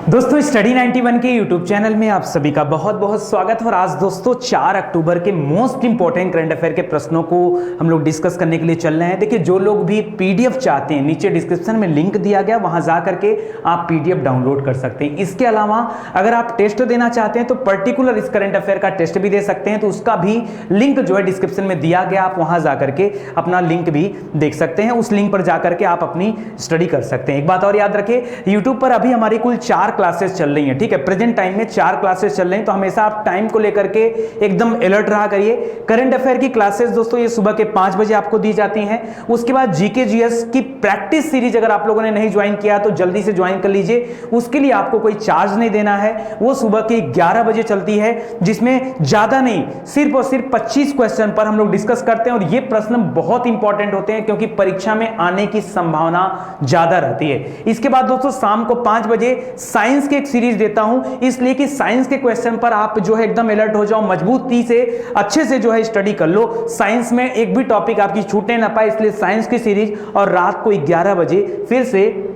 दोस्तों स्टडी 91 के YouTube channel में आप सभी का बहुत बहुत स्वागत है। और आज दोस्तों 4 अक्टूबर के मोस्ट इंपॉर्टेंट करंट अफेयर के प्रश्नों को हम लोग डिस्कस करने के लिए चल रहे हैं। देखिए, जो लोग भी पीडीएफ चाहते हैं, नीचे डिस्क्रिप्शन में लिंक दिया गया, वहां जा करके आप पीडीएफ डाउनलोड कर सकते हैं। इसके अलावा अगर आप टेस्ट देना चाहते हैं तो पर्टिकुलर इस करंट अफेयर का टेस्ट भी दे सकते हैं, तो उसका भी लिंक जो है डिस्क्रिप्शन में दिया गया, आप वहां जा करके अपना लिंक भी देख सकते हैं। उस लिंक पर जाकर के आप अपनी स्टडी कर सकते हैं। एक बात और याद रखें, यूट्यूब पर अभी हमारी कुल 4 क्लासेस चल रही हैं, ठीक है। प्रेजेंट टाइम में 4 क्लासेस चल रही हैं, तो हमेशा आप टाइम को लेकर के एकदम अलर्ट रहा करिए। करंट अफेयर की क्लासेस दोस्तों ये सुबह के 5 बजे आपको दी जाती हैं। उसके बाद जीके जीएस की प्रैक्टिस सीरीज अगर आप लोगों ने नहीं ज्वाइन किया तो जल्दी से ज्वाइन कर लीजिए। उसके लिए आपको कोई चार्ज नहीं देना है। वो सुबह के 11 बजे चलती है, जिसमें ज्यादा नहीं, सिर्फ और सिर्फ 25 क्वेश्चन पर हम लोग डिस्कस करते हैं। और ये प्रश्न बहुत इंपॉर्टेंट होते हैं क्योंकि परीक्षा में आने की संभावना ज्यादा रहती है। इसके बाद दोस्तों शाम को 5 बजे साइंस के सीरीज देता हूं, इसलिए कि साइंस के क्वेश्चन पर आप जो है एकदम अलर्ट हो जाओ, मजबूती से अच्छे से जो है स्टडी कर लो। साइंस में एक भी टॉपिक आपकी छूटने ना पाए, इसलिए साइंस की सीरीज। और रात को 11 बजे फिर से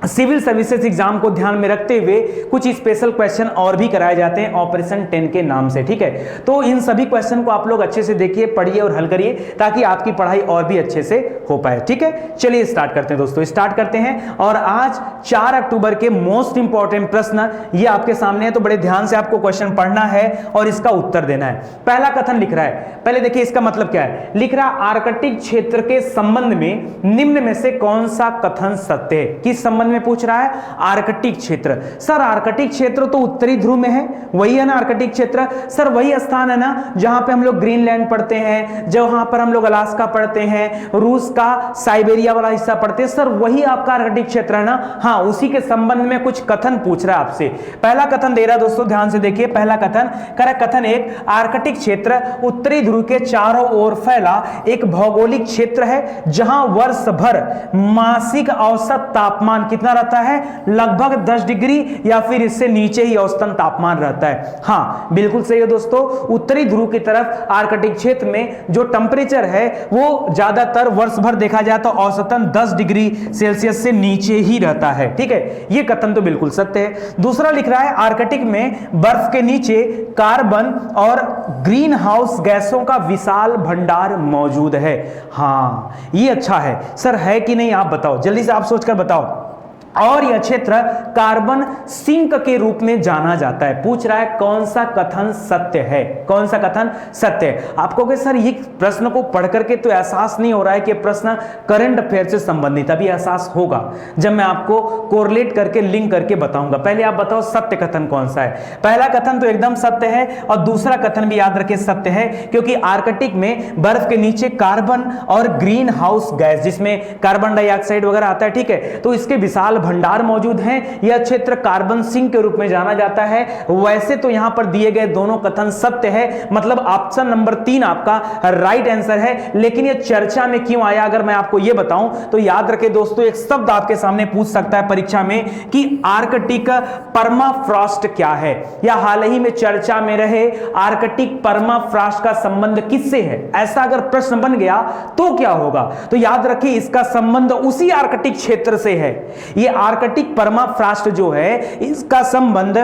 सिविल सर्विसेज एग्जाम को ध्यान में रखते हुए कुछ स्पेशल क्वेश्चन और भी कराए जाते हैं ऑपरेशन 10 के नाम से, ठीक है। तो इन सभी क्वेश्चन को आप लोग अच्छे से देखिए, पढ़िए और हल करिए, ताकि आपकी पढ़ाई और भी अच्छे से हो पाए, ठीक है। चलिए स्टार्ट करते हैं दोस्तों, स्टार्ट करते हैं। और आज 4 अक्टूबर के मोस्ट इंपॉर्टेंट प्रश्न ये आपके सामने है, तो बड़े ध्यान से आपको क्वेश्चन पढ़ना है और इसका उत्तर देना है। पहला कथन लिख रहा है, पहले देखिए इसका मतलब क्या है। लिख रहा, आर्कटिक क्षेत्र के संबंध में निम्न में से कौन सा कथन सत्य है। किस संबंध में पूछ रहा है? आर्कटिक क्षेत्र। सर आर्कटिक क्षेत्र तो उत्तरी ध्रुव में है, वही है ना आर्कटिक क्षेत्र। सर वही स्थान है ना जहां पे हम लोग ग्रीनलैंड पढ़ते हैं, जहां पर हम लोग अलास्का पढ़ते हैं, रूस का साइबेरिया वाला हिस्सा पढ़ते हैं। सर वही आपका आर्कटिक क्षेत्र है ना। हाँ, उसी के संबंध में कुछ कथन पूछ रहा है आपसे। पहला कथन दे रहा है दोस्तों, ध्यान से देखिए। पहला कथन कह रहा, कथन 1, आर्कटिक क्षेत्र उत्तरी ध्रुव के चारों ओर फैला एक भौगोलिक क्षेत्र है जहां वर्ष भर मासिक औसत तापमान कितना रहता है? लगभग 10 डिग्री या फिर इससे नीचे ही औसतन तापमान रहता है। हाँ बिल्कुल सही है दोस्तों। उत्तरी ध्रुव की तरफ आर्कटिक क्षेत्र में जो टेंपरेचर है वो ज्यादातर वर्ष भर देखा जाए तो औसतन 10 डिग्री सेल्सियस से नीचे ही रहता है, ठीक है। यह कथन तो बिल्कुल सत्य है। दूसरा लिख रहा है, आर्कटिक में बर्फ के नीचे कार्बन और ग्रीन हाउस गैसों का विशाल भंडार मौजूद है। हाँ ये अच्छा है। सर है कि नहीं आप बताओ, जल्दी से आप सोचकर बताओ। और यह क्षेत्र कार्बन सिंक के रूप में जाना जाता है। पूछ रहा है कौन सा कथन सत्य है, कौन सा कथन सत्य है। आपको कहे सर ये प्रश्न को पढ़ करके तो एहसास नहीं हो रहा है कि प्रश्न करंट अफेयर से संबंधित। अभी एहसास होगा जब मैं आपको कोरिलेट करके लिंक करके बताऊंगा। पहले आप बताओ सत्य कथन कौन सा है। पहला कथन तो एकदम सत्य है, और दूसरा कथन भी याद रखिए सत्य है, क्योंकि आर्कटिक में बर्फ के नीचे कार्बन और ग्रीन हाउस गैस, जिसमें कार्बन डाइऑक्साइड वगैरह आता है, ठीक है, तो इसके विशाल भंडार मौजूद हैं। यह क्षेत्र कार्बन सिंक के रूप में जाना जाता है। वैसे तो यहां पर दिए गए दोनों कथन सत्य है, मतलब ऑप्शन नंबर 3 आपका राइट आंसर है। लेकिन यह चर्चा में क्यों आया, अगर मैं आपको यह बताऊं तो याद रखें दोस्तों, एक शब्द आपके सामने पूछ सकता है परीक्षा में कि आर्कटिक परमाफ्रॉस्ट क्या है, या हाल ही में चर्चा में रहे आर्कटिक परमाफ्रॉस्ट का संबंध किससे है। ऐसा अगर प्रश्न बन गया तो क्या होगा? तो याद रखिए इसका संबंध उसी आर्कटिक क्षेत्र से है। यह आर्कटिक परमाफ्रॉस्ट जो है इसका संबंध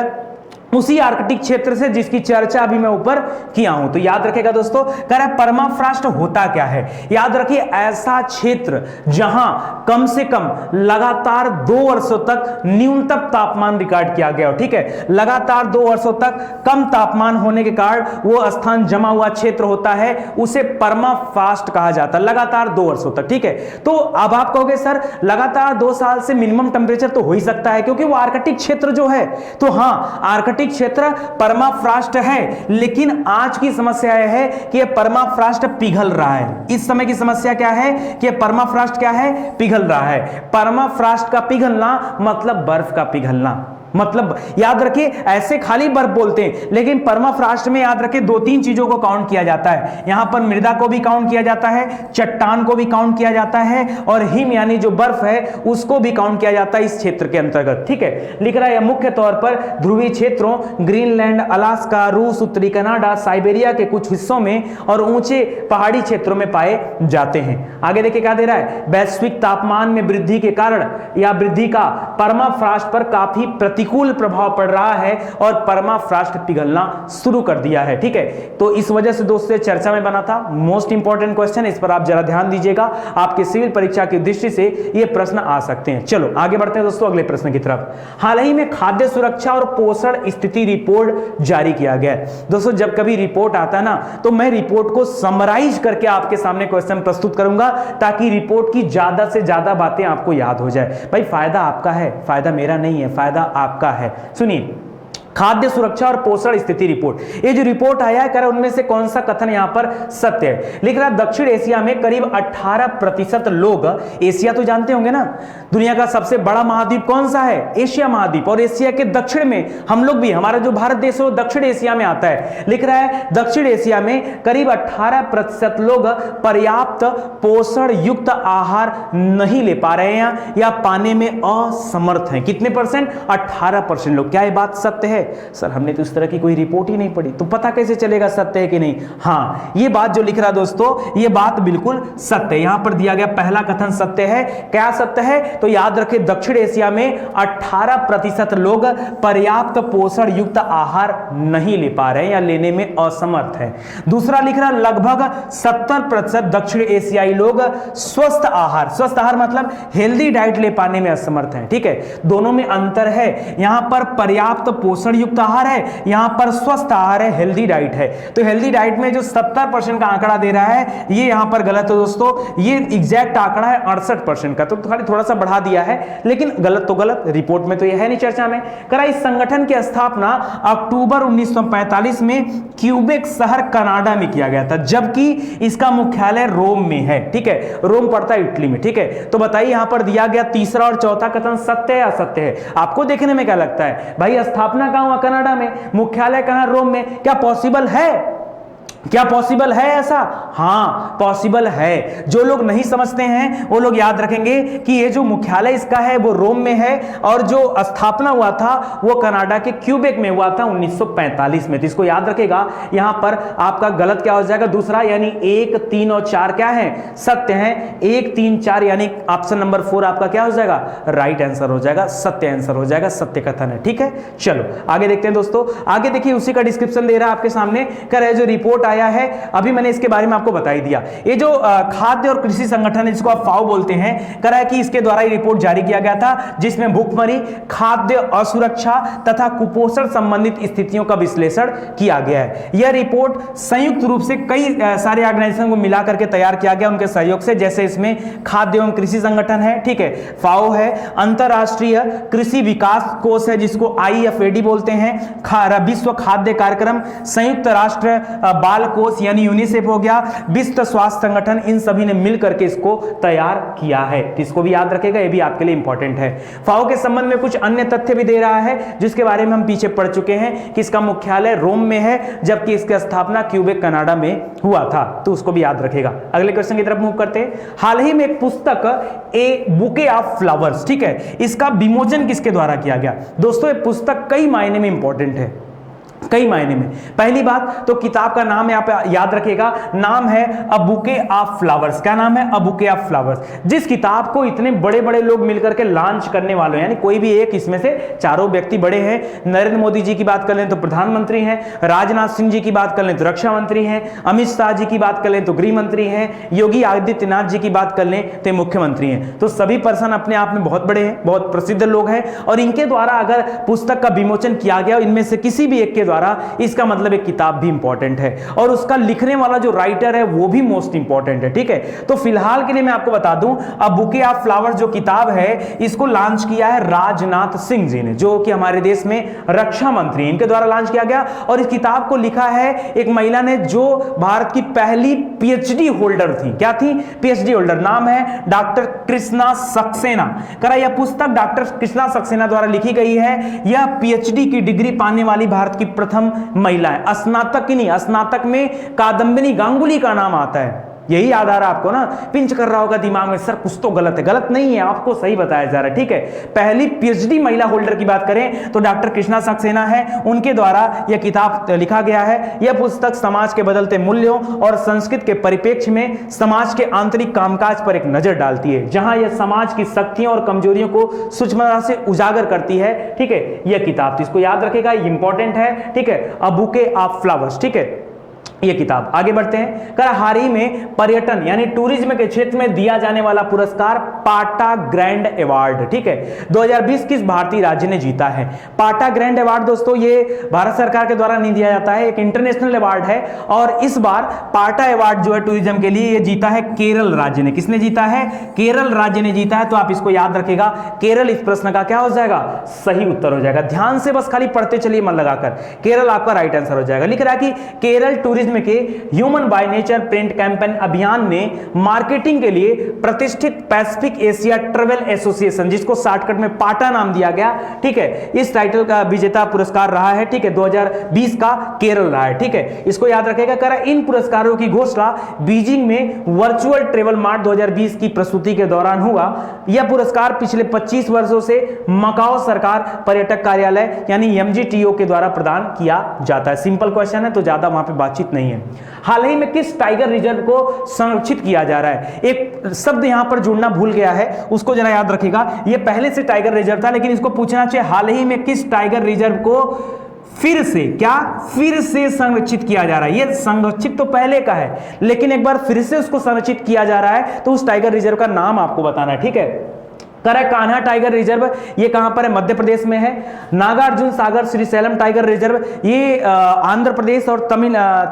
उसी आर्कटिक क्षेत्र से जिसकी चर्चा अभी मैं ऊपर किया हूं। तो याद रखेगा दोस्तों, कह रहा है परमाफ्रॉस्ट होता क्या है। याद रखिए ऐसा क्षेत्र जहां कम से कम लगातार 2 वर्षों तक न्यूनतम तापमान रिकॉर्ड किया गया हो, ठीक है। लगातार 2 वर्षों तक कम तापमान होने के कारण वो स्थान जमा हुआ क्षेत्र होता है, उसे परमाफ्रॉस्ट कहा जाता है। लगातार 2 वर्षों तक, ठीक है। तो अब आप कहोगे सर लगातार 2 साल से मिनिमम टेंपरेचर तो हो ही सकता है, क्योंकि वो आर्कटिक क्षेत्र जो है। तो हाँ, आर्कटिक क्षेत्र परमाफ्रॉस्ट है, लेकिन आज की समस्या यह है कि यह परमाफ्रॉस्ट पिघल रहा है। इस समय की समस्या क्या है कि परमाफ्रॉस्ट क्या है? पिघल रहा है। परमाफ्रॉस्ट का पिघलना मतलब बर्फ का पिघलना। मतलब याद रखिए ऐसे खाली बर्फ बोलते हैं, लेकिन परमाफ्रॉस्ट में याद रखिए 2-3 चीजों को काउंट किया जाता है। यहां पर मृदा को भी काउंट किया जाता है, चट्टान को भी काउंट किया जाता है, और हिम यानी जो बर्फ है उसको भी काउंट किया जाता है इस क्षेत्र के अंतर्गत, ठीक है। लिख रहा है मुख्य तौर पर ध्रुवीय क्षेत्रों ग्रीनलैंड, अलास्का, रूस, उत्तरी कनाडा, साइबेरिया के कुछ हिस्सों में और ऊंचे पहाड़ी क्षेत्रों में पाए जाते हैं। आगे देखिए क्या दे रहा है, वैश्विक तापमान में वृद्धि के कारण या वृद्धि का परमाफ्रॉस्ट पर काफी प्रतिकूल प्रतिकूल प्रभाव पड़ रहा है और परमाफ्रास्ट पिघलना शुरू कर दिया है। ठीक है, तो इस वजह से दोस्तों चर्चा में बना था। मोस्ट इंपॉर्टेंट क्वेश्चन, इस पर आप जरा ध्यान दीजिएगा, आपके सिविल परीक्षा की दृष्टि से ये प्रश्न आ सकते हैं। चलो आगे बढ़ते हैं दोस्तों अगले प्रश्न की तरफ। हाल ही में खाद्य सुरक्षा और पोषण स्थिति रिपोर्ट जारी किया गया है। दोस्तों जब कभी रिपोर्ट आता है ना, तो मैं रिपोर्ट को समराइज करके आपके सामने क्वेश्चन प्रस्तुत करूंगा, ताकि रिपोर्ट की ज्यादा से ज्यादा बातें आपको याद हो जाए। भाई फायदा आपका है, फायदा मेरा नहीं है, फायदा आपका है। सुनिए, खाद्य सुरक्षा और पोषण स्थिति रिपोर्ट, ये जो रिपोर्ट आया है, उनमें से कौन सा कथन यहां पर सत्य है? लिख रहा है दक्षिण एशिया में करीब 18% लोग, एशिया तो जानते होंगे ना, दुनिया का सबसे बड़ा महाद्वीप कौन सा है? एशिया महाद्वीप, और एशिया के दक्षिण में हम लोग भी, हमारा जो भारत देश है वो दक्षिण एशिया में आता है। लिख रहा है दक्षिण एशिया में करीब 18% लोग पर्याप्त पोषण युक्त आहार नहीं ले पा रहे हैं या पाने में असमर्थ हैं। कितने परसेंट? 18% लोग। क्या ये बात सत्य है? सर हमने तो इस तरह की कोई रिपोर्ट ही नहीं पढ़ी, तो पता कैसे चलेगा सत्य है कि नहीं? हाँ, ये बात जो लिख रहा दोस्तों, ये बात बिल्कुल सत्य है। यहां पर दिया गया पहला कथन सत्य है। क्या सत्य है? तो याद रखें, दक्षिण एशिया में 18% लोग पर्याप्त पोषण युक्त आहार नहीं ले पा रहे हैं या लेने में असमर्थ है। दूसरा लिख रहा, लगभग 70% दक्षिण एशियाई लोग स्वस्थ आहार, स्वस्थ आहार मतलब हेल्दी डाइट ले पाने में असमर्थ है। ठीक है, दोनों में अंतर है। यहां पर पर्याप्त पोषण युक्त आहार है, यहां पर स्वस्थ आहार है, हेल्दी डाइट है। तो हेल्दी डाइट में जो 70% का आंकड़ा दे रहा है, ये यहां पर गलत है दोस्तों। ये एग्जैक्ट आंकड़ा है 68% का, तो खाली थोड़ा सा बढ़ा दिया है, लेकिन गलत तो गलत, रिपोर्ट में तो ये है नहीं, चर्चा में करा। इस संगठन की स्थापना अक्टूबर 1945 में क्यूबेक शहर कनाडा में किया गया था, जबकि इसका मुख्यालय रोम में है। ठीक है, रोम पड़ता है इटली में। ठीक है, तो बताइए यहां पर दिया गया तीसरा और चौथा कथन सत्य है असत्य है? आपको देखने में क्या लगता है भाई? स्थापना कहां हुआ? कनाडा में। मुख्यालय कहां? रोम में। क्या पॉसिबल है? क्या पॉसिबल है ऐसा? हां पॉसिबल है। जो लोग नहीं समझते हैं वो लोग याद रखेंगे कि ये जो मुख्यालय इसका है वो रोम में है, और जो स्थापना हुआ था वो कनाडा के क्यूबेक में हुआ था 1945 में। तो इसको याद रखेगा। यहां पर आपका गलत क्या हो जाएगा? दूसरा, यानी 1, 3 और 4 क्या है? सत्य है। 1, 3, 4 यानी ऑप्शन नंबर 4 आपका क्या हो जाएगा? राइट आंसर हो जाएगा, सत्य आंसर हो जाएगा, सत्य कथन है। ठीक है, चलो आगे देखते हैं दोस्तों। आगे देखिए, उसी का डिस्क्रिप्शन दे रहा है आपके सामने। कह रहे जो रिपोर्ट आया है, अभी मैंने इसके बारे में आपको बता ही दिया। ये जो खाद्य और कृषि संगठन है, जिसको आप फाओ बोलते हैं, कह रहा है कि इसके द्वारा ये रिपोर्ट जारी किया गया था, जिसमें भूखमरी, खाद्य असुरक्षा तथा कुपोषण संबंधित स्थितियों का विश्लेषण किया गया है। यह रिपोर्ट संयुक्त रूप से कई सारे ऑर्गेनाइजेशन को मिला करके तैयार किया गया उनके सहयोग से, जैसे इसमें खाद्य एवं कृषि संगठन है, ठीक है, फाओ है, अंतरराष्ट्रीय कृषि विकास कोष है जिसको IFAD बोलते हैं, विश्व खाद्य कार्यक्रम, संयुक्त राष्ट्र बाल कोष यानी यूनिसेफ हो गया, विश्व स्वास्थ्य संगठन, इन सभी ने मिलकर के इसको तैयार किया है। इसको भी याद रखेगा, ये भी आपके लिए इंपॉर्टेंट है। फाओ के संबंध में कुछ अन्य तथ्य भी दे रहा है, जिसके बारे में हम पीछे पढ़ चुके हैं कि इसका मुख्यालय रोम में है, जबकि इसकी स्थापना क्यूबेक कनाडा में हुआ था, तो उसको भी याद रखेगा। अगले क्वेश्चन की तरफ मूव करते हैं। हाल ही में एक पुस्तक ए बुके ऑफ फ्लावर्स, ठीक है, इसका विमोचन किसके द्वारा किया गया? दोस्तों ये पुस्तक कई मायने में इंपॉर्टेंट है, कई मायने में। पहली बात तो किताब का नाम यहां पे याद रखेगा, नाम है अ बुके ऑफ फ्लावर्स। क्या नाम है? A bouquet of flowers. जिस किताब को इतने बड़े बड़े लोग मिलकर के लॉन्च करने वाले, यानी कोई भी एक, इसमें से चारों व्यक्ति बड़े हैं। नरेंद्र मोदी जी की बात कर लें तो प्रधानमंत्री हैं, राजनाथ सिंह जी की बात कर लें तो रक्षा मंत्री हैं, अमित शाह जी की बात कर लें तो गृह मंत्री हैं, योगी आदित्यनाथ जी की बात कर लें तो मुख्यमंत्री हैं। तो सभी पर्सन अपने आप में बहुत बड़े हैं, बहुत प्रसिद्ध लोग हैं, और इनके द्वारा अगर पुस्तक का विमोचन किया गया इनमें से किसी भी एक के द्वारा, इसका मतलब एक किताब भी इंपॉर्टेंट है, और उसका लिखने वाला जो राइटर है वो भी मोस्ट इंपॉर्टेंट है। ठीक है, तो फिलहाल के लिए मैं आपको बता दूं, अ बुके ऑफ फ्लावर्स जो किताब है, इसको लॉन्च किया है राजनाथ सिंह जी ने, जो कि हमारे देश में रक्षा मंत्री, इनके द्वारा लॉन्च किया गया। और इस किताब को लिखा है एक महिला ने, जो भारत की पहली PhD होल्डर थी। क्या थी? PhD holder. नाम है डॉक्टर कृष्णा सक्सेना। करा यह पुस्तक डॉक्टर कृष्णा सक्सेना द्वारा लिखी गई है। यह PhD की डिग्री पाने वाली भारत की प्रथम महिला है। स्नातक की नहीं, स्नातक में कादम्बिनी गांगुली का नाम आता है। यही याद आ रहा है आपको ना, पिंच कर रहा होगा दिमाग में, सर कुछ तो गलत है। गलत नहीं है, आपको सही बताया जा रहा है, ठीक है। पहली पीएचडी महिला होल्डर की बात करें तो डॉक्टर कृष्णा सक्सेना है, उनके द्वारा यह किताब लिखा गया है। यह पुस्तक समाज के बदलते मूल्यों और संस्कृति के परिप्रेक्ष्य में समाज के आंतरिक कामकाज पर एक नजर डालती है, जहां यह समाज की शक्तियों और कमजोरियों को सूक्ष्मता से उजागर करती है, ठीक है। यह किताब, तो इसको याद रखेगा, इंपॉर्टेंट है, ठीक है। अ बुके ऑफ फ्लावर्स, ठीक है, ये किताब। आगे बढ़ते हैं। हाल ही में पर्यटन यानी टूरिज्म के क्षेत्र में दिया जाने वाला पुरस्कार पाटा ग्रैंड अवार्ड, ठीक है, 2020 किस भारतीय राज्य ने जीता है? पाटा ग्रैंड अवार्ड दोस्तों ये भारत सरकार के द्वारा नहीं दिया जाता है, एक इंटरनेशनल अवार्ड है। और इस बार पाटा अवार्ड जो है टूरिज्म के लिए ये जीता है केरल राज्य ने। किसने जीता है? केरल राज्य ने जीता है। तो आप इसको याद रखेगा, केरल इस प्रश्न का क्या हो जाएगा? सही उत्तर हो जाएगा। ध्यान से बस खाली पढ़ते चलिए मन लगाकर, केरल आपका राइट आंसर हो जाएगा। लिख रहा है कि केरल टूरिज्म के human by nature print campaign अभियान ने मार्केटिंग के लिए प्रतिष्ठित पैसिफिक एशिया ट्रेवल एसोसिएशन, जिसको शॉर्टकट में पाटा नाम दिया गया, ठीक है, इस टाइटल का विजेता पुरस्कार रहा है, ठीक है, 2020 का केरल रहा है, ठीक है। इसको याद रखेगा। करा इन पुरस्कारों की घोषणा बीजिंग में वर्चुअल ट्रेवल मार्ट 2020 की प्रस्तुति के दौरान हुआ। यह पुरस्कार पिछले 25 वर्षों से मकाओ सरकार पर्यटक कार्यालय यानी एमजीटीओ के द्वारा प्रदान किया जाता है। सिंपल क्वेश्चन है तो ज्यादा वहां पे बातचीत नहीं है। हाल ही में किस टाइगर रिजर्व को संरक्षित किया जा रहा है? एक शब्द यहां पर जुड़ना भूल गया है, उसको जरा याद रखिएगा। यह पहले से टाइगर रिजर्व था, लेकिन इसको पूछना चाहिए हाल ही में किस टाइगर रिजर्व को फिर से, क्या फिर से संरक्षित किया जा रहा है? ये संरक्षित तो पहले का है, लेकिन एक बार फिर से उसको संरक्षित किया जा रहा है, तो उस टाइगर रिजर्व का नाम आपको बताना है, ठीक है। कान्हा टाइगर रिजर्व, ये कहां पर है? मध्य प्रदेश में है। नागार्जुन सागर श्रीशैलम टाइगर रिजर्व, ये आंध्र प्रदेश और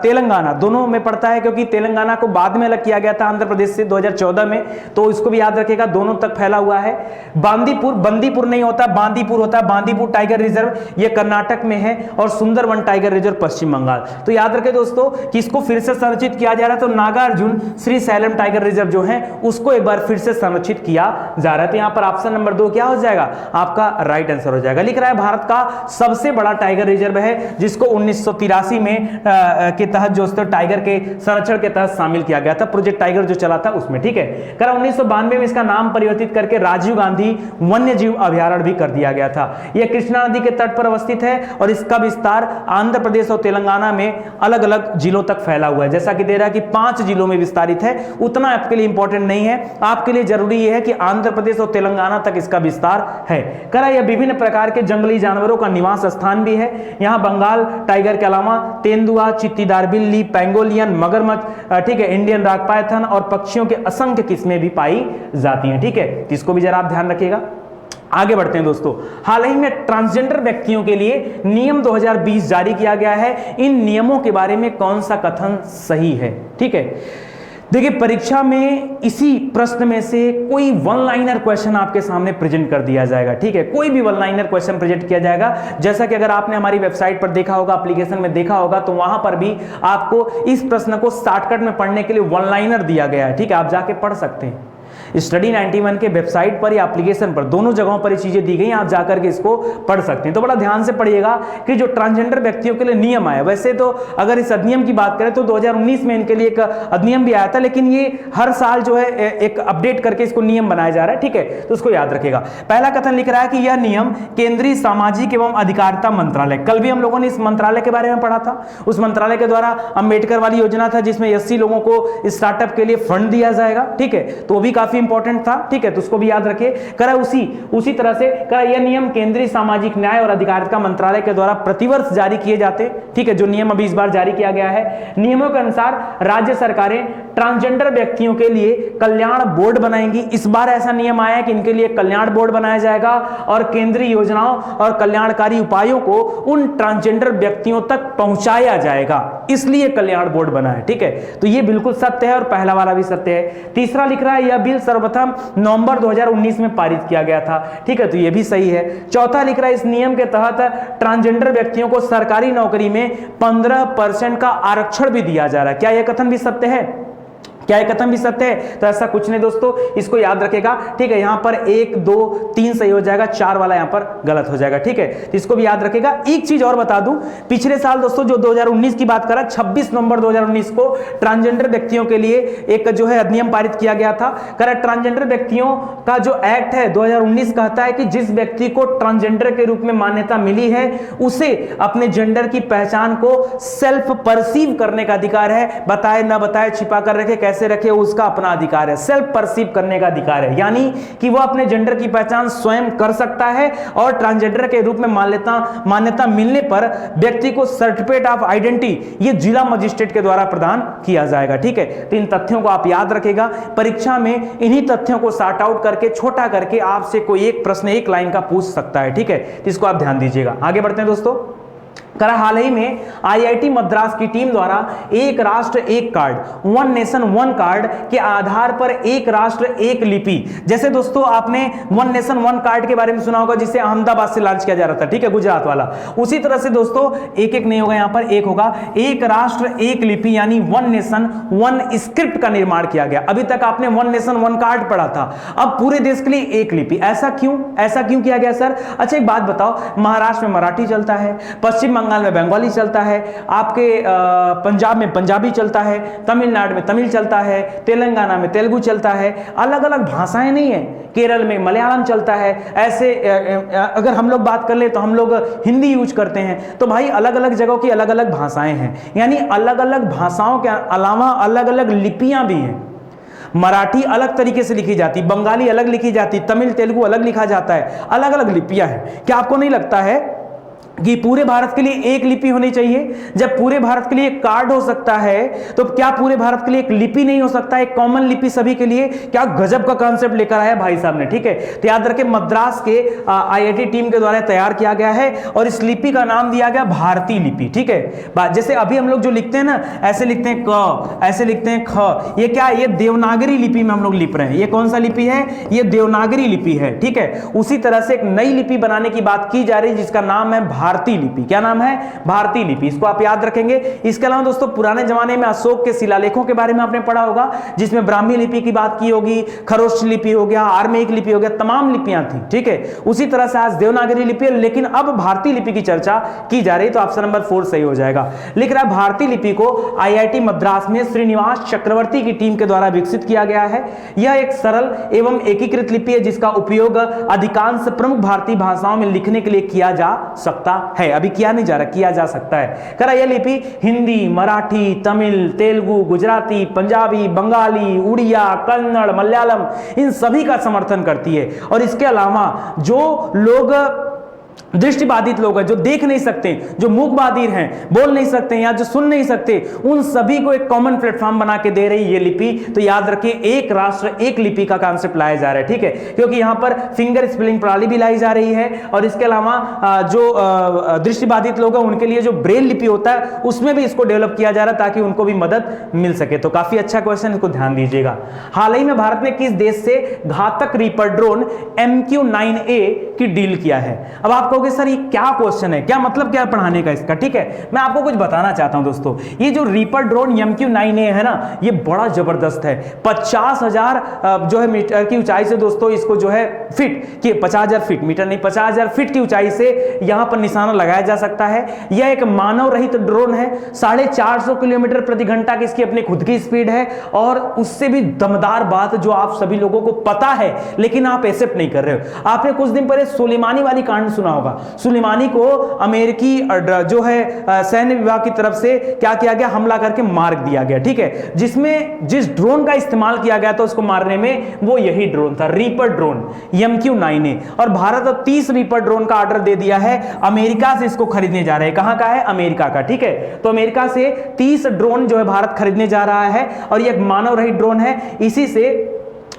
तेलंगाना दोनों में पड़ता है, क्योंकि तेलंगाना को बाद में अलग किया गया था आंध्र प्रदेश से 2014 में, तो इसको भी याद रखेगा, दोनों तक फैला हुआ है। बंदीपुर नहीं होता, बांदीपुर होता है। बांदीपुर टाइगर रिजर्व ये कर्नाटक में है, और सुंदरवन टाइगर रिजर्व पश्चिम बंगाल। तो याद रखें दोस्तों कि इसको फिर से संरक्षित किया जा रहा है, तो नागार्जुन श्रीशैलम टाइगर रिजर्व जो है उसको एक बार फिर से संरक्षित किया जा रहा है। तो यहां पर ऑप्शन नंबर 2 क्या हो जाएगा? आपका राइट आंसर हो जाएगा। लिख रहा है भारत का सबसे बड़ा टाइगर रिजर्व है, जिसको 1983 में के तहत जो टाइगर के संरक्षण के तहत शामिल किया गया था, प्रोजेक्ट टाइगर जो चला था उसमें, ठीक है। 1992 में इसका नाम परिवर्तित करके राजीव गांधी वन्य जीव अभयारण्य भी कर दिया गया था। यह कृष्णा नदी के तट पर अवस्थित है, और इसका विस्तार आंध्र प्रदेश और तेलंगाना में अलग अलग जिलों तक फैला हुआ है। जैसा कि दे रहा है कि 5 जिलों में विस्तारित है, उतना आपके लिए इंपॉर्टेंट नहीं है। आपके लिए जरूरी यह है कि आंध्र प्रदेश और तेलंगाना तक इसका विस्तार है। करा यह विभिन्न प्रकार के जंगली जानवरों का निवास स्थान भी है। यहां बंगाल टाइगर के अलावा तेंदुआ, चित्तीदार बिल्ली, पेंगोलियन, मगरमच्छ, ठीक है, इंडियन रॉक पाइथन और पक्षियों के असंख्य किस्में भी पाई जाती हैं, ठीक है। इसको भी जरा आप ध्यान रखिएगा। आगे बढ़ते हैं दोस्तों। हाल ही में ट्रांसजेंडर व्यक्तियों के लिए नियम 2020 जारी किया गया है। इन नियमों के बारे में कौन सा कथन सही है? ठीक है, देखिए परीक्षा में इसी प्रश्न में से कोई वन लाइनर क्वेश्चन आपके सामने प्रेजेंट कर दिया जाएगा, ठीक है, कोई भी वन लाइनर क्वेश्चन प्रेजेंट किया जाएगा। जैसा कि अगर आपने हमारी वेबसाइट पर देखा होगा, एप्लीकेशन में देखा होगा, तो वहां पर भी आपको इस प्रश्न को शॉर्टकट में पढ़ने के लिए वन लाइनर दिया गया है, ठीक है, आप जाके पढ़ सकते हैं। स्टडी 91 के वेबसाइट पर या एप्लीकेशन पर, दोनों जगहों पर ये चीजें दी गई, आप जाकर के इसको पढ़ सकते हैं। तो बड़ा ध्यान से पढ़िएगा कि जो ट्रांसजेंडर व्यक्तियों के लिए नियम आया, वैसे तो अगर इस अधिनियम की बात करें तो 2019 में इनके लिए एक अधिनियम भी आया था, लेकिन ये हर साल जो है एक अपडेट करके इसको नियम बनाया जा रहा है, ठीक है, तो उसको याद रखेगा। पहला कथन लिख रहा है कि यह नियम केंद्रीय सामाजिक एवं अधिकारिता मंत्रालय, कल भी हम लोगों ने इस मंत्रालय के बारे में पढ़ा था, उस मंत्रालय के द्वारा अंबेडकर वाली योजना था जिसमें 80 लोगों को स्टार्टअप के लिए फंड दिया जाएगा, ठीक है, तो भी काफी इंपॉर्टेंट था, ठीक है, तो उसको भी याद रखिए। करा उसी तरह से करा यह नियम केंद्रीय सामाजिक न्याय और अधिकारिता मंत्रालय के द्वारा प्रतिवर्ष जारी किए जाते, ठीक है, जो नियम अभी इस बार जारी किया गया है। नियमों के अनुसार राज्य सरकारें ट्रांसजेंडर व्यक्तियों के लिए कल्याण बोर्ड बनाएंगी। इस बार ऐसा नियम आया है कि इनके लिए कल्याण बोर्ड बनाया जाएगा और केंद्रीय योजनाओं और कल्याणकारी उपायों को उन ट्रांसजेंडर व्यक्तियों तक पहुंचाया जाएगा, इसलिए कल्याण बोर्ड बना है, ठीक है, तो ये बिल्कुल सत्य है और पहला वाला भी सत्य है। तीसरा लिख रहा है यह बिल सर्वप्रथम नवंबर 2019 में पारित किया गया था, ठीक है, तो ये भी सही है। चौथा लिख रहा है इस नियम के तहत ट्रांसजेंडर व्यक्तियों को सरकारी नौकरी में 15% का आरक्षण भी दिया जा रहा है। क्या यह कथन भी सत्य है? क्या ये कथन भी सत्य है? तो ऐसा कुछ नहीं दोस्तों, इसको याद रखेगा, ठीक है। यहां पर 1 2 3 सही हो जाएगा, 4 वाला यहां पर गलत हो जाएगा, ठीक है। तो इसको भी याद रखेगा। एक चीज और बता दूं, पिछले साल दोस्तों जो 2019 की बात करा, 26 नवंबर 2019 को ट्रांसजेंडर व्यक्तियों के लिए एक जो है अधिनियम पारित किया गया था। ट्रांसजेंडर व्यक्तियों का जो एक्ट है 2019 कहता है कि जिस व्यक्ति को ट्रांसजेंडर के रूप में मान्यता मिली है उसे अपने जेंडर की पहचान को सेल्फ परसीव करने का अधिकार है। बताए ना बताए, छिपा कर रखे, कैसे रखे, उसका अपना अधिकार है। सेल्फ परसीव करने का अधिकार है, यानी कि वह अपने जेंडर की पहचान स्वयं कर सकता है और ट्रांसजेंडर के रूप में मान्यता मिलने पर व्यक्ति को सर्टिफिकेट ऑफ आइडेंटिटी ये जिला मजिस्ट्रेट के द्वारा प्रदान किया जाएगा, ठीक है। तो इन तथ्यों को आप याद रखेगा। परीक्षा में इन्हीं तथ्यों को सॉर्ट आउट करके, छोटा करके आपसे कोई एक प्रश्न एक लाइन का पूछ सकता है, ठीक है। तो इसको आप ध्यान दीजिएगा। आगे बढ़ते हैं दोस्तों। हाल ही में आईआईटी मद्रास की टीम द्वारा एक राष्ट्र एक card, one nation one card के आधार पर एक राष्ट्र एक लिपि, जैसे दोस्तों आपने वन नेशन वन कार्ड के बारे में सुना होगा जिसे अहमदाबाद से लॉन्च किया जा रहा था, ठीक है, गुजरात वाला। उसी तरह से दोस्तों एक एक नहीं होगा, यहां पर एक होगा, एक राष्ट्र एक लिपि यानी वन नेशन वन स्क्रिप्ट का निर्माण किया गया। अभी तक आपने वन नेशन वन कार्ड पढ़ा था, अब पूरे देश के लिए एक लिपि। ऐसा क्यों किया गया सर? अच्छा एक बात बताओ, महाराष्ट्र में मराठी चलता है, पश्चिम बंगाल में बंगाली चलता है, आपके पंजाब में पंजाबी चलता है, तमिलनाडु में तमिल चलता है, तेलंगाना में तेलुगु चलता है, अलग अलग भाषाएं नहीं है, केरल में मलयालम चलता है। ऐसे अगर हम लोग बात कर ले तो हम लोग हिंदी यूज करते हैं। तो भाई अलग अलग जगहों की अलग अलग भाषाएं हैं, यानी अलग अलग भाषाओं के अलावा अलग अलग लिपियां भी हैं। मराठी अलग तरीके से लिखी जाती, बंगाली अलग लिखी जाती, तमिल तेलुगु अलग लिखा जाता है, अलग अलग लिपियां हैं। क्या आपको नहीं लगता है कि पूरे भारत के लिए एक लिपि होनी चाहिए? जब पूरे भारत के लिए एक कार्ड हो सकता है तो क्या पूरे भारत के लिए एक लिपि नहीं हो सकता, एक कॉमन लिपि सभी के लिए? क्या गजब का कॉन्सेप्ट लेकर आया भाई साहब ने, ठीक है। तो याद रखें, मद्रास के आईआईटी टीम के द्वारा तैयार किया गया है और इस लिपि का नाम दिया गया भारतीय लिपि, ठीक है। जैसे अभी हम लोग जो लिखते हैं ना, ऐसे लिखते हैं क, ऐसे लिखते हैं ख, ये क्या है? ये देवनागरी लिपि में हम लोग लिख रहे हैं। ये कौन सा लिपि है? ये देवनागरी लिपि है, ठीक है। उसी तरह से एक नई लिपि बनाने की बात की जा रही है जिसका नाम है भारतीय लिपि। क्या नाम है? भारतीय लिपि। इसको आप याद रखेंगे। इसके अलावा दोस्तों पुराने जमाने में अशोक के शिलालेखों के बारे में आपने पढ़ा होगा, जिसमें ब्राह्मी लिपि की बात की होगी, खरोष्ठ लिपि हो गया, आर्मेयिक लिपि हो गया, तमाम लिपियां थी, ठीक है। उसी तरह से आज देवनागरी लिपि है, लेकिन अब भारतीय लिपि की चर्चा की जा रही है, तो ऑप्शन नंबर 4 सही हो जाएगा। लिख रहा है भारतीय लिपि को आईआईटी मद्रास में श्रीनिवास चक्रवर्ती की टीम के द्वारा विकसित किया गया है। यह एक सरल एवं एकीकृत लिपि है जिसका उपयोग अधिकांश प्रमुख भारतीय भाषाओं में लिखने के लिए किया जा सकता है। अभी किया नहीं जा रहा, किया जा सकता है। करा यह लिपि हिंदी, मराठी, तमिल, तेलुगु, गुजराती, पंजाबी, बंगाली, उड़िया, कन्नड़, मलयालम इन सभी का समर्थन करती है। और इसके अलावा जो लोग दृष्टिबाधित लोग हैं, जो देख नहीं सकते, जो मूक बाधिर हैं, बोल नहीं सकते या जो सुन नहीं सकते, उन सभी को एक कॉमन प्लेटफॉर्म बना के दे रही ये लिपि। तो याद रखिए, एक राष्ट्र एक लिपि का कॉन्सेप्ट लाया जा रहा है, ठीक है, क्योंकि यहां पर फिंगर स्पेलिंग प्रणाली भी लाई जा रही है और इसके अलावा जो दृष्टिबाधित लोग हैं उनके लिए जो ब्रेल लिपि होता है उसमें भी इसको डेवलप किया जा रहा है ताकि उनको भी मदद मिल सके। तो काफी अच्छा क्वेश्चन, इसको ध्यान दीजिएगा। हाल ही में भारत ने किस देश से घातक रीपर ड्रोन MQ-9A की डील किया है? अब आप कहोगे सर ये क्या क्वेश्चन है, क्या मतलब क्या पढ़ाने का इसका, ठीक है। मैं आपको कुछ बताना चाहता हूं दोस्तों। ये जो रीपर ड्रोन MQ-9A है ना, ये बड़ा जबरदस्त है। 50,000 जो है मीटर की ऊंचाई से दोस्तों इसको जो है फीट की 50,000 फीट, मीटर नहीं 50,000 फीट की ऊंचाई से यहां पर निशाना लगाया जा सकता है। यह एक मानव रहित ड्रोन है। 450 किलोमीटर प्रति घंटा की इसकी अपनी खुद की स्पीड है और उससे भी दमदार बात जो आप सभी लोगों को पता है लेकिन आप एक्सेप्ट नहीं कर रहे हो। आपने कुछ दिन पहले सुलेमानी वाली कांड सुना होगा। सुलेमानी को अमेरिकी जो है सैन्य विभाग की तरफ से क्या किया गया, हमला करके मार दिया गया, ठीक है। जिसमें जिस ड्रोन का इस्तेमाल किया गया था उसको मारने में, वो यही ड्रोन था, रीपर ड्रोन MQ-9A। और भारत अब 30 रीपर ड्रोन का ऑर्डर दे दिया है, अमेरिका से इसको खरीदने जा रहे हैं। कहां का है? अमेरिका का, ठीक है। तो अमेरिका से 30 ड्रोन जो है भारत खरीदने जा रहा है और ये एक मानव रहित ड्रोन है। इसी से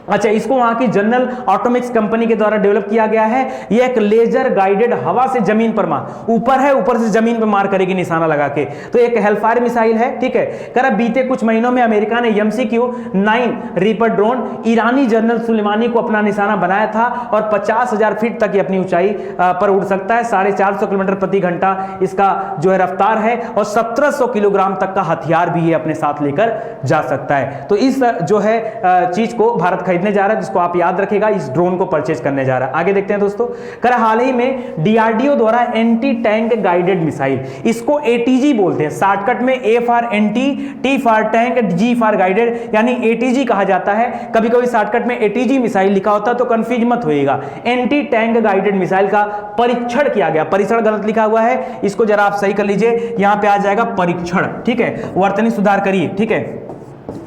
अच्छा, इसको वहां की जनरल ऑटोमिक्स कंपनी के द्वारा डेवलप किया गया है। ये एक लेजर गाइडेड हवा से जमीन पर मार, ऊपर है, ऊपर से जमीन पर मार करेगी निशाना लगा के। तो एक हेलफायर मिसाइल है, ठीक है। करा बीते कुछ महीनों में अमेरिका ने MCQ-9 रीपर ड्रोन ईरानी जनरल सुलेमानी को अपना निशाना बनाया था और 50,000 फीट तक ये अपनी ऊंचाई पर उड़ सकता है। 450 किलोमीटर प्रति घंटा इसका जो है रफ्तार है और 1700 किलोग्राम तक का हथियार भी ये अपने साथ लेकर जा सकता है। तो इस जो है चीज को भारत खरीदने जा रहा है, जिसको आप याद रखेगा, इस ड्रोन को परचेज करने जा रहा है। आगे देखते हैं दोस्तों, हाल ही में DRDO द्वारा एंटी टैंक गाइडेड मिसाइल, इसको ATG बोलते हैं, शॉर्टकट में A for anti, T for tank, G for guided, यानी ATG कहा जाता है। कभी कभी शॉर्टकट में ATG मिसाइल लिखा होता है तो कंफ्यूज मत होइएगा। एंटी टैंक गाइडेड मिसाइल का परीक्षण किया गया, परीक्षण गलत लिखा हुआ है, इसको जरा आप सही कर लीजिए, यहां पे आ जाएगा परीक्षण, ठीक है, वर्तनी सुधार करिए, ठीक है,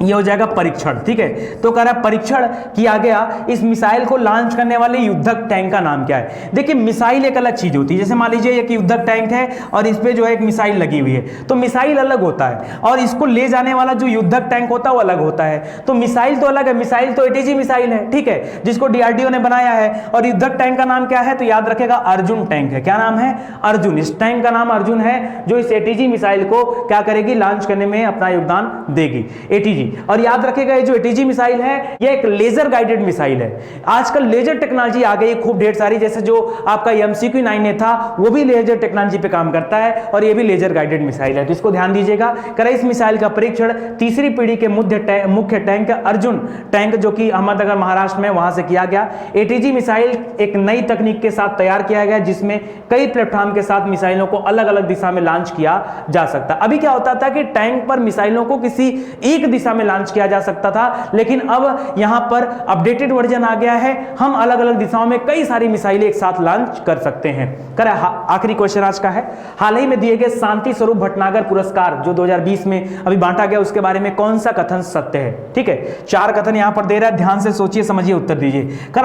ये हो जाएगा परीक्षण, ठीक है। तो कह रहा है परीक्षण किया गया, इस मिसाइल को लॉन्च करने वाले युद्धक टैंक का नाम क्या है। देखिए मिसाइल एक अलग चीज होती है, जैसे मान लीजिए एक युद्धक टैंक है और इस पे जो है एक मिसाइल लगी हुई है, तो मिसाइल अलग होता है और इसको ले जाने वाला जो युद्धक टैंक होता है वो अलग होता है। तो मिसाइल तो अलग है, मिसाइल तो ATG मिसाइल है, ठीक है, जिसको DRDO ने बनाया है। और युद्धक टैंक का नाम क्या है, तो याद रखेगा अर्जुन टैंक है। क्या नाम है, अर्जुन। इस टैंक का नाम अर्जुन है, जो इस ATG मिसाइल को क्या करेगी, लॉन्च करने में अपना योगदान देगी, ATG। और याद रखेगा ये जो ATG मिसाइल है ये एक लेजर गाइडेड मिसाइल है। आजकल लेजर टेक्नोलॉजी आ गई खूब ढेर सारी, जैसे जो आपका MCQ-9 ने था वो भी लेजर टेक्नोलॉजी पे काम करता है और ये भी लेजर गाइडेड मिसाइल है, तो इसको ध्यान दीजिएगा। करें इस मिसाइल का परीक्षण तीसरी पीढ़ी के मुख्य टैंक अर्जुन टैंक, जो कि अहमदनगर महाराष्ट्र में वहां से किया गया। ATG मिसाइल एक नई तकनीक के साथ तैयार किया गया, जिसमें कई प्लेटफॉर्म के साथ मिसाइलों को अलग अलग दिशा में लॉन्च किया जा सकता। अभी क्या होता था कि टैंक पर मिसाइलों को किसी एक दिशा में लॉन्च किया जा सकता था, लेकिन अब यहां पर अपडेटेड वर्जन आ गया है, हम अलग अलग दिशाओं में कई सारी मिसाइलें एक साथ लॉन्च कर सकते हैं। आखिरी क्वेश्चन आज का है, हाल ही में दिए गए शांति स्वरूप भटनागर पुरस्कार जो 2020 में अभी बांटा गया, उसके बारे में कौन सा कथन सत्य है। ठीक है, 4 कथन यहां पर दे रहा है, ध्यान से सोचिए, समझिए, उत्तर दीजिए।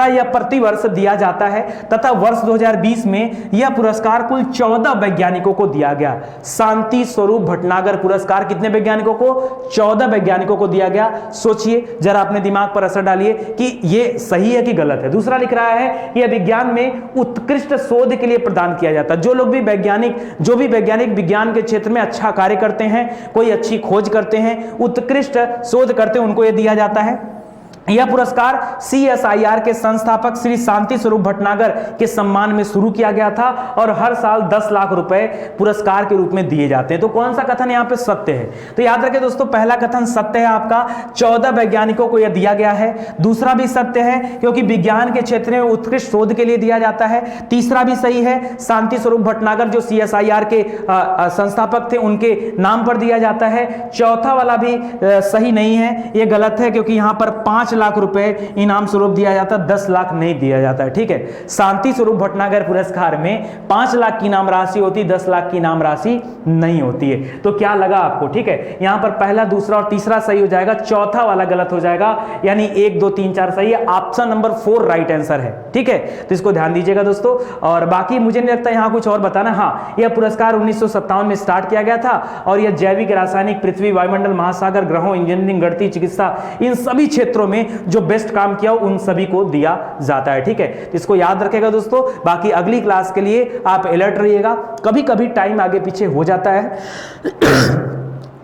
यह प्रतिवर्ष दिया जाता है तथा वर्ष 2020 में यह पुरस्कार कुल 14 वैज्ञानिकों को दिया गया। शांति स्वरूप भटनागर पुरस्कार कितने वैज्ञानिकों को, 14 वैज्ञानिकों को दिया गया। सोचिए जरा, अपने दिमाग पर असर डालिए कि यह सही है कि गलत है। दूसरा लिख रहा है यह विज्ञान में उत्कृष्ट शोध के लिए प्रदान किया जाता है। जो भी वैज्ञानिक विज्ञान के क्षेत्र में अच्छा कार्य करते हैं, कोई अच्छी खोज करते हैं, उत्कृष्ट शोध करते हैं, उनको यह दिया जाता है। यह पुरस्कार CSIR के संस्थापक श्री शांति स्वरूप भटनागर के सम्मान में शुरू किया गया था और हर साल 10 लाख रुपए पुरस्कार के रूप में दिए जाते हैं। तो कौन सा कथन यहां पे सत्य है, तो याद रखें दोस्तों, पहला कथन सत्य है आपका, 14 वैज्ञानिकों को यह दिया गया है। दूसरा भी सत्य है क्योंकि विज्ञान के क्षेत्र में उत्कृष्ट शोध के लिए दिया जाता है। तीसरा भी सही है, शांति स्वरूप भटनागर जो CSIR के संस्थापक थे उनके नाम पर दिया जाता है। चौथा वाला भी सही नहीं है, यह गलत है, क्योंकि यहां पर 5 लाख रुपए इनाम स्वरूप दिया जाता, 10 लाख नहीं दिया जाता है। ठीक है, शांति स्वरूप भटनागर पुरस्कार में 5 लाख की इनाम राशि होती, 10 लाख की इनाम राशि नहीं होती है। तो क्या लगा आपको, ठीक है, यहां पर पहला, दूसरा और तीसरा सही हो जाएगा, चौथा वाला गलत हो जाएगा, यानी 1 2 3 4 सही है। ऑप्शन नंबर 4 राइट आंसर है। ठीक है, तो इसको ध्यान दीजिएगा दोस्तों। और बाकी मुझे नहीं लगता यहां कुछ और बताना। हाँ, यह पुरस्कार 1957 में स्टार्ट किया गया था और यह जैविक, रासायनिक, पृथ्वी, वायुमंडल, महासागर, ग्रहों, इंजीनियरिंग, गणित, चिकित्सा, इन सभी क्षेत्रों में जो बेस्ट काम किया उन सभी को दिया जाता है। ठीक है, तो इसको याद रखेगा दोस्तों। बाकी अगली क्लास के लिए आप अलर्ट रहिएगा, कभी कभी टाइम आगे पीछे हो जाता है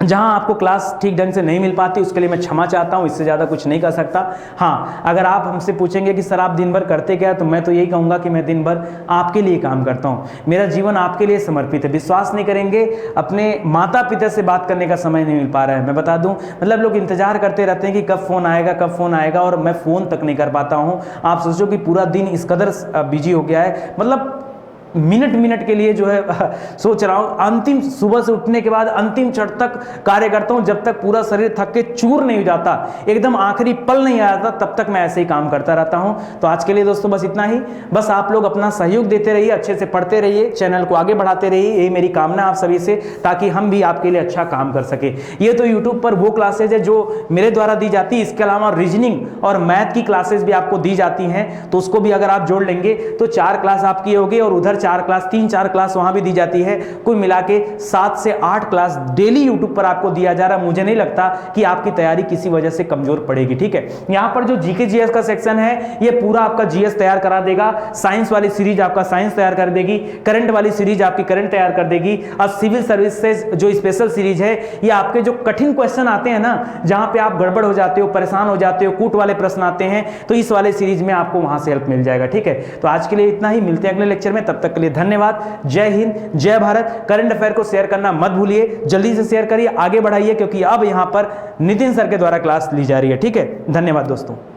जहां आपको क्लास ठीक ढंग से नहीं मिल पाती, उसके लिए मैं क्षमा चाहता हूं, इससे ज़्यादा कुछ नहीं कर सकता। हाँ, अगर आप हमसे पूछेंगे कि सर आप दिन भर करते क्या, तो मैं तो यही कहूँगा कि मैं दिन भर आपके लिए काम करता हूँ, मेरा जीवन आपके लिए समर्पित है। विश्वास नहीं करेंगे, अपने माता पिता से बात करने का समय नहीं मिल पा रहा है, मैं बता दूँ, मतलब लोग इंतजार करते रहते हैं कि कब फ़ोन आएगा, कब फ़ोन आएगा, और मैं फ़ोन तक नहीं कर पाता हूँ। आप सोचो कि पूरा दिन इस कदर बिजी हो गया है, मतलब मिनट मिनट के लिए जो है सोच रहा हूँ, अंतिम सुबह से उठने के बाद अंतिम क्षण तक कार्य करता हूँ, जब तक पूरा शरीर थक के चूर नहीं हो जाता, एकदम आखिरी पल नहीं आ जाता, तब तक मैं ऐसे ही काम करता रहता हूँ। तो आज के लिए दोस्तों बस इतना ही। बस आप लोग अपना सहयोग देते रहिए, अच्छे से पढ़ते रहिए, चैनल को आगे बढ़ाते रहिए, यही मेरी कामना आप सभी से, ताकि हम भी आपके लिए अच्छा काम कर सके। ये तो यूट्यूब पर वो क्लासेज है जो मेरे द्वारा दी जाती है, इसके अलावा रीजनिंग और मैथ की क्लासेज भी आपको दी जाती हैं, तो उसको भी अगर आप जोड़ लेंगे तो 4 क्लास आपकी होगी, और उधर 4 क्लास, 3-4 क्लास वहां भी दी जाती है। कुल मिला के 7 से 8 क्लास डेली यूट्यूब पर आपको दिया जा रहा है। मुझे नहीं लगता कि आपकी तैयारी किसी वजह से कमजोर पड़ेगी। ठीक है, यहां पर जो जीके जीएस का सेक्शन है ये पूरा आपका जीएस तैयार करा देगा, साइंस वाली सीरीज आपका साइंस तैयार कर देगी, करंट वाली सीरीज आपकी करंट तैयार कर देगी, और सिविल सर्विसेज जो स्पेशल सीरीज है ये आपके जो कठिन क्वेश्चन आते हैं ना, जहां पे आप गड़बड़ हो जाते हो, परेशान हो जाते हो, कूट वाले प्रश्न आते हैं, तो इस वाले सीरीज में आपको वहां से हेल्प मिल जाएगा। ठीक है, तो आज के लिए इतना ही, मिलते हैं अगले लेक्चर में, तब तक के लिए धन्यवाद। जय हिंद, जय भारत। करंट अफेयर को शेयर करना मत भूलिए, जल्दी से शेयर करिए, आगे बढ़ाइए, क्योंकि अब यहां पर नितिन सर के द्वारा क्लास ली जा रही है। ठीक है, धन्यवाद दोस्तों।